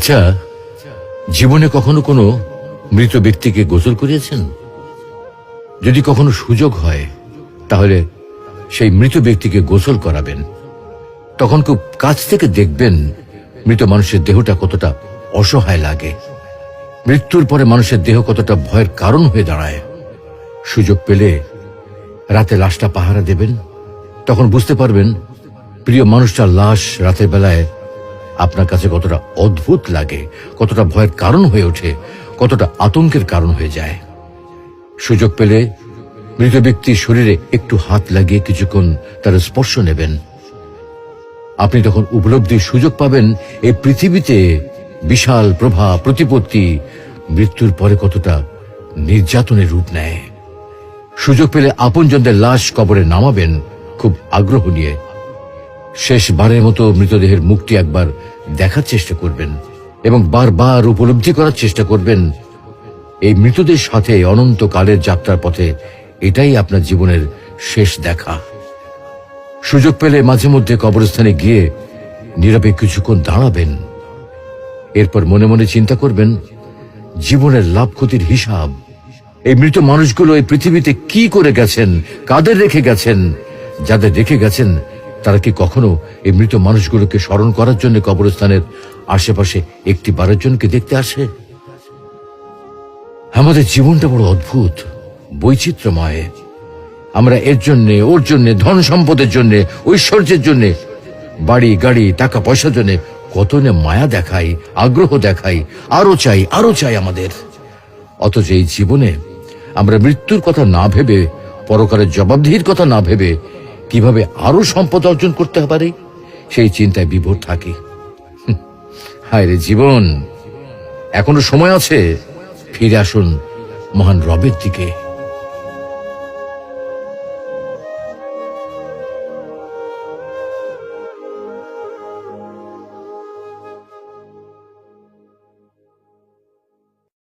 আচ্ছা, জীবনে কখনো কোনো মৃত ব্যক্তিকে গোসল করিয়েছেন? যদি কখনো সুযোগ হয় তাহলে সেই মৃত ব্যক্তিকে গোসল করাবেন। তখন খুব কাছ থেকে দেখবেন মৃত মানুষের দেহটা কতটা অসহায় লাগে, মৃত্যুর পরে মানুষের দেহ কতটা ভয়ের কারণ হয়ে দাঁড়ায়। সুযোগ পেলে রাতে লাশটা পাহারা দেবেন, তখন বুঝতে পারবেন প্রিয় মানুষটার লাশ রাতের বেলায় আপনার কাছে কতটা অদ্ভুত লাগে, কতটা ভয়ের কারণ হয়ে ওঠে, কতটা আতঙ্কের কারণ হয়ে যায়। সুযোগ পেলে মৃত ব্যক্তির শরীরে একটু হাত লাগিয়ে কিছুক্ষণ তার স্পর্শ নেবেন। আপনি তখন উপলব্ধির সুযোগ পাবেন এই পৃথিবীতে বিশাল প্রভাব প্রতিপত্তি মৃত্যুর পরে কতটা নির্যাতনের রূপ নেয়। সুযোগ পেলে আপনজনদের লাশ কবরে নামাবেন খুব আগ্রহ নিয়ে। শেষবারের মতো মৃতদেহের মুখটি একবার দেখার চেষ্টা করবেন এবং বারবার উপলব্ধি করার চেষ্টা করবেন এই মৃতদের সাথে অনন্তকালের যাত্রার পথে এটাই আপনার জীবনের শেষ দেখা। সুযোগ পেলে মাঝে মধ্যে কবরস্থানে গিয়ে নীরবে কিছুক্ষণ দাঁড়াবেন। এরপর মনে মনে চিন্তা করবেন জীবনের লাভ ক্ষতির হিসাব। এই মৃত মানুষগুলো এই পৃথিবীতে কি করে গেছেন, কাদের রেখে গেছেন। যাদের রেখে গেছেন তারা কি কখনো এই মৃত মানুষগুলোকে স্মরণ করার জন্য কবরস্থানের আশেপাশে একটি বারের জনকে দেখতে আসে? আমাদের জীবনটা বড় অদ্ভুত, বৈচিত্র্যময়। আমরা এর জন্যে, ওর জন্যে, ধন সম্পদের জন্যে, ঐশ্বর্যের জন্যে, বাড়ি গাড়ি টাকা পয়সার জন্যে কত না মায়া দেখাই, আগ্রহ দেখাই, আরো চাই আরো চাই আমাদের। অথচ এই জীবনে আমরা মৃত্যুর কথা না ভেবে, পরকালের জবাবদিহির কথা না ভেবে কিভাবে আরো সম্পদ অর্জন করতে পারে সেই চিন্তায় বিভোর থাকি। হায় রে জীবন, এখনো সময় আছে, ফিরে আসুন মহান রবের দিকে।